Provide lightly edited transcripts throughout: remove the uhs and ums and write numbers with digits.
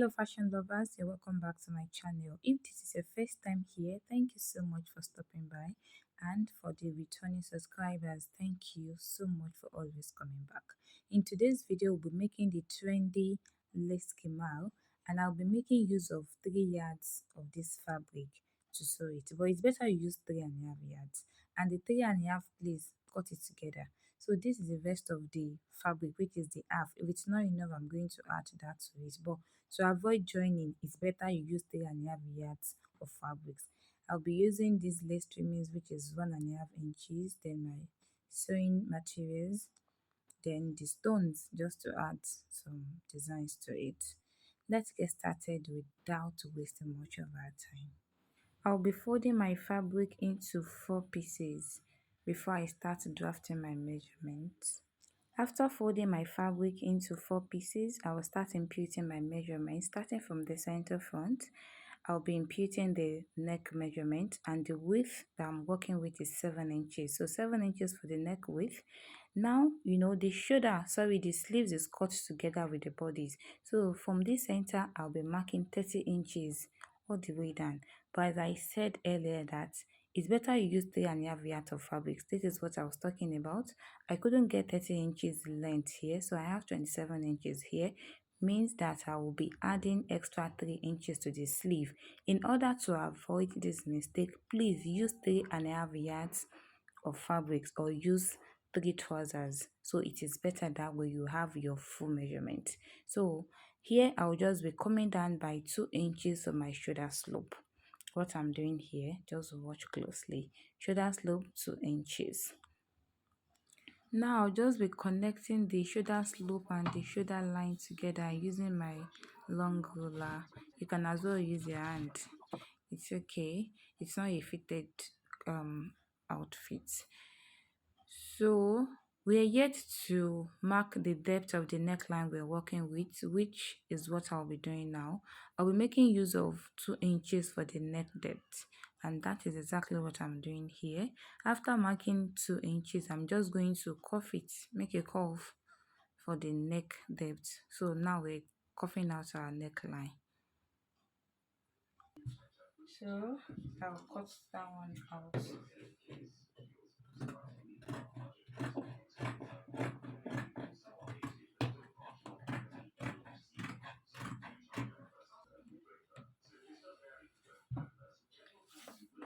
Hello, fashion lovers. You're welcome back to my channel. If this is your first time here, thank you so much for stopping by. And for the returning subscribers, thank you so much for always coming back. In today's video, we'll be making the trendy lace Khimar, and I'll be making use of 3 yards of this fabric to sew it. But it's better you use 3.5 yards. And the 3.5, please cut it together. So this is the rest of the fabric, which is the half. If it's not enough, I'm going to add that to it. But to avoid joining, it's better you use 3.5 yards of fabrics. I'll be using these lace trimmings, which is 1.5 inches, then my sewing materials, then the stones, just to add some designs to it. Let's get started without wasting much of our time. I'll be folding my fabric into 4 pieces before I start drafting my measurements. After folding my fabric into 4 pieces, I will start imputing my measurements. Starting from the center front, I'll be imputing the neck measurement, and the width that I'm working with is 7 inches. So 7 inches for the neck width. Now, the the sleeves is cut together with the bodies. So from this center, I'll be marking 30 inches all the way down. But as I said earlier, that it's better you use 3.5 yards of fabrics. This is what I was talking about. I couldn't get 30 inches length here, so I have 27 inches here. Means that I will be adding extra 3 inches to the sleeve. In order to avoid this mistake, please use 3.5 yards of fabrics or use 3 trousers. So it is better that way you have your full measurement. So here I'll just be coming down by 2 inches of my shoulder slope. What I'm doing here, just watch closely. Shoulder slope 2 inches. Now I'll just be connecting the shoulder slope and the shoulder line together using my long ruler. You can as well use your hand. It's okay. It's not a fitted outfit. So we are yet to mark the depth of the neckline we're working with, which is what I'll be doing now. I'll be making use of 2 inches for the neck depth, and that is exactly what I'm doing here. After marking 2 inches, I'm just going to cuff it, make a curve for the neck depth. So now we're cuffing out our neckline. So I'll cut that one out.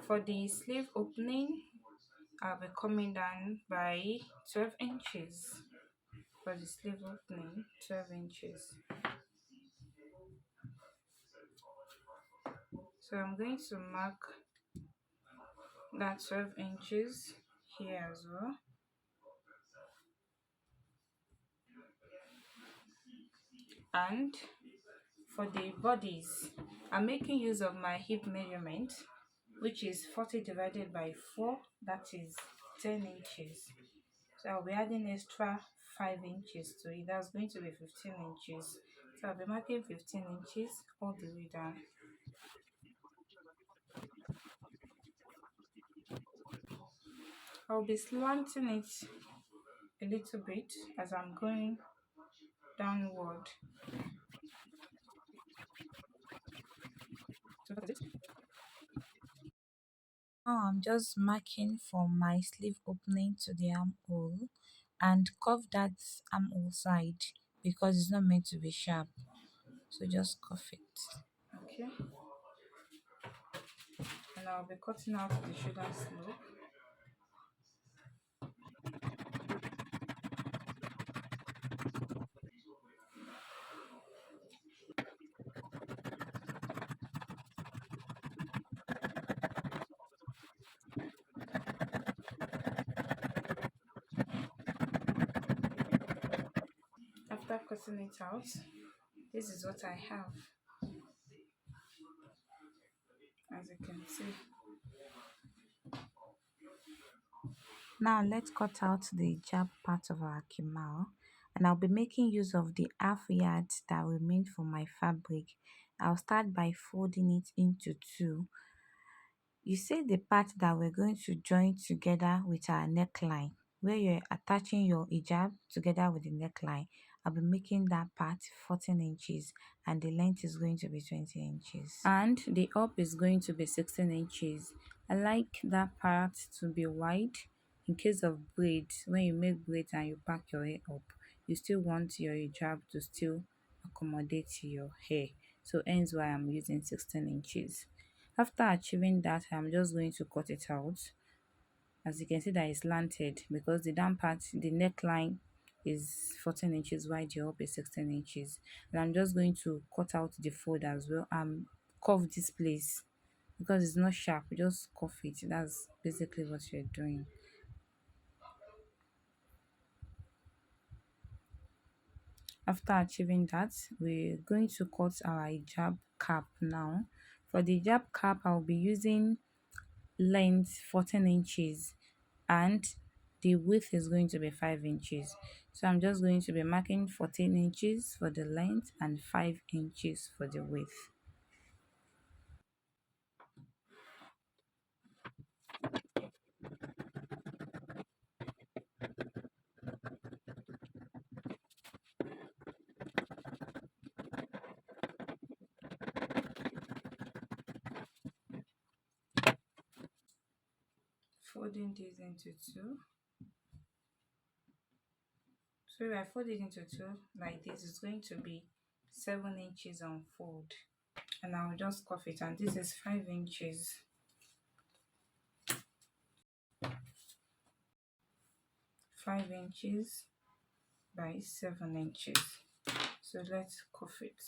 For the sleeve opening, I'll be coming down by 12 inches. For the sleeve opening, 12 inches. So I'm going to mark that 12 inches here as well. And for the bodies, I'm making use of my hip measurement, which is 40 divided by 4, that is 10 inches. So I'll be adding extra 5 inches to it. That's going to be 15 inches. So I'll be marking 15 inches all the way down. I'll be slanting it a little bit as I'm going downward. So that is it. Now I'm just marking from my sleeve opening to the armhole and cuff that armhole side because it's not meant to be sharp. So just cuff it. Okay. And I'll be cutting out the shoulder slope. After cutting it out, this is what I have, as you can see. Now let's cut out the hijab part of our khimar, and I'll be making use of the half yards that remain for my fabric. I'll start by folding it into 2. You see the part that we're going to join together with our neckline. where you're attaching your hijab together with the neckline, I'll be making that part 14 inches and the length is going to be 20 inches. And the up is going to be 16 inches. I like that part to be wide in case of braids. When you make braids and you pack your hair up, you still want your hijab to still accommodate your hair. So hence why I'm using 16 inches. After achieving that, I'm just going to cut it out. As you can see that it's slanted because the down part, the neckline is 14 inches wide, the up is 16 inches. And I'm just going to cut out the fold as well and curve this place because it's not sharp. Just curve it. That's basically what you're doing. After achieving that, we're going to cut our hijab cap now. For the hijab cap, I'll be using length 14 inches and the width is going to be 5 inches. So I'm just going to be marking 14 inches for the length and 5 inches for the width. Folding this into two. So if I fold it into two like this, it's going to be 7 inches on fold. And I'll just cuff it, and this is 5 inches. 5 inches by 7 inches. So let's cuff it.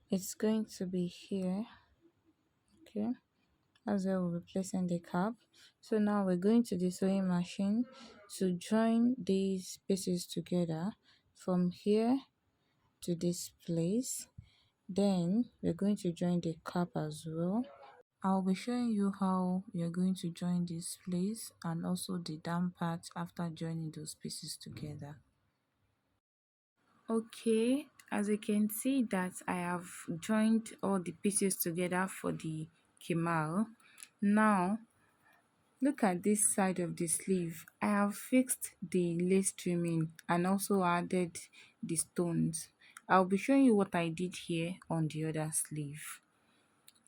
It's going to be here. Okay, that's where we'll be placing the cap. So now we're going to the sewing machine to join these pieces together from here to this place. Then we're going to join the cap as well. I'll be showing you how you're going to join this place and also the down part after joining those pieces together. Okay, as you can see that I have joined all the pieces together for the Khimar. Now look at this side of the sleeve. I have fixed the lace trimming and also added the stones. I'll be showing you what I did here on the other sleeve.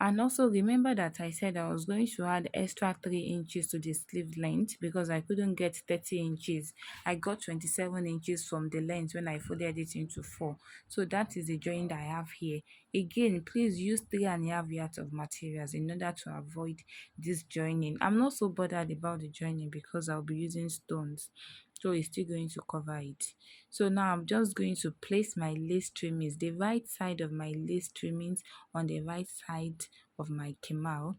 And also remember that I said I was going to add extra 3 inches to the sleeve length because I couldn't get 30 inches. I got 27 inches from the length when I folded it into 4. So that is the joint I have here. Again, please use 3.5 yards of materials in order to avoid this joining. I'm not so bothered about the joining because I'll be using stones. So it's still going to cover it. So now I'm just going to place my lace trimmings, the right side of my lace trimmings on the right side of my Khimar,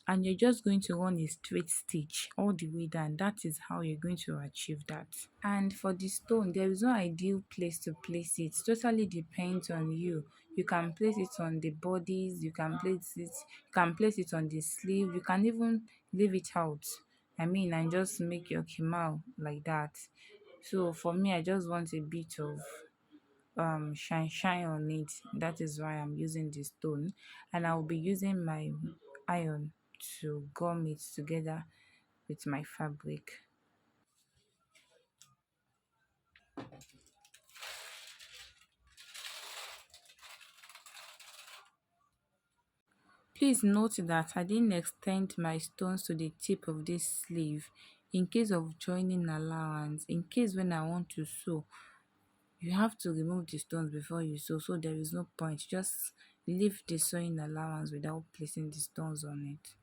and you're just going to run a straight stitch all the way down. That is how you're going to achieve that. And for the stone, there is no ideal place to place it. Totally depends on you. You can place it on the bodies, you can place it on the sleeve, you can even leave it out. I mean, and just make your Khimar like that. So for me, I just want a bit of shine on it. That is why I'm using the stone, and I'll be using my iron to gum it together with my fabric. Please note that I didn't extend my stones to the tip of this sleeve in case of joining allowance. In case when I want to sew, you have to remove the stones before you sew, so there is no point. Just leave the sewing allowance without placing the stones on it.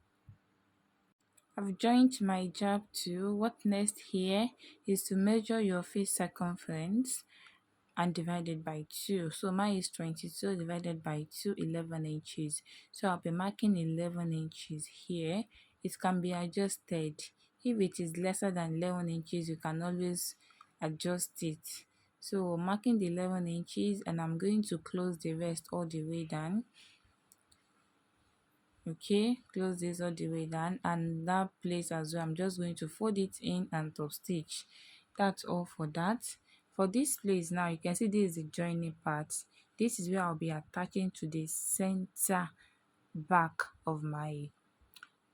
I've joined my jab too. What next here is to measure your face circumference and divided by 2. So mine is 22 divided by 2, 11 inches. So I'll be marking 11 inches here. It can be adjusted. If it is lesser than 11 inches, you can always adjust it. So marking the 11 inches, and I'm going to close the rest all the way down. Okay, close this all the way down, and that place as well, I'm just going to fold it in and top stitch. That's all for that. For this place now, you can see this is the joining part. This is where I'll be attaching to the center back of my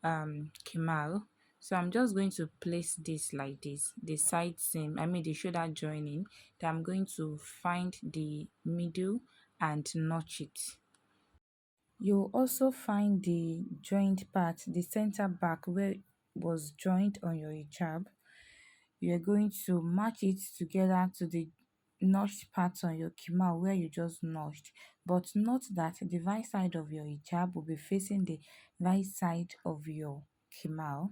Khimar. So I'm just going to place this like this, the side seam, I mean the shoulder joining. Then I'm going to find the middle and notch it. You'll also find the joint part, the center back where it was joined on your hijab. You're going to match it together to the notched part on your khimar where you just notched. But note that the right side of your hijab will be facing the right side of your khimar.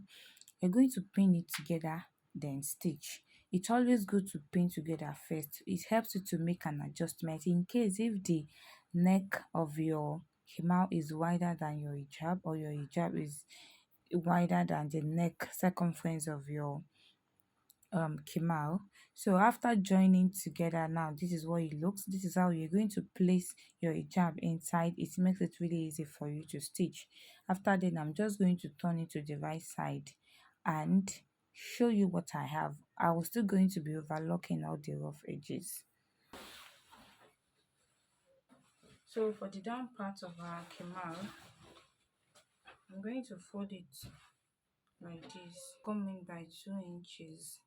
You're going to pin it together, then stitch. It's always good to pin together first. It helps you to make an adjustment in case if the neck of your khimar is wider than your hijab, or your hijab is wider than the neck circumference of your Khimar. So after joining together, now this is what it looks. This is how you're going to place your hijab inside. It makes it really easy for you to stitch. After then, I'm just going to turn it to the right side and show you what I have. I was still going to be overlocking all the rough edges. So for the down part of our Khimar, I'm going to fold it like this, come in by 2 inches.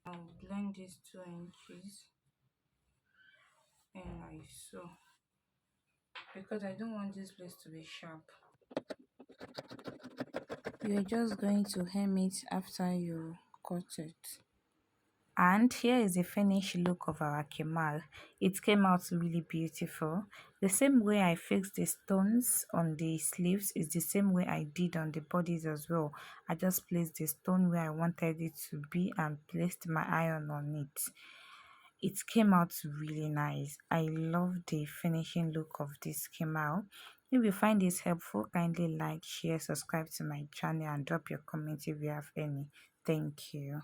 I'll blend these 2 inches and like so, because I don't want this place to be sharp. You're just going to hem it after you cut it. And here is the finished look of our kemal. It came out really beautiful. The same way I fixed the stones on the sleeves is the same way I did on the bodies as well. I just placed the stone where I wanted it to be and placed my iron on it. It came out really nice. I love the finishing look of this kemal. If you find this helpful, kindly like, share, subscribe to my channel and drop your comments if you have any. Thank you.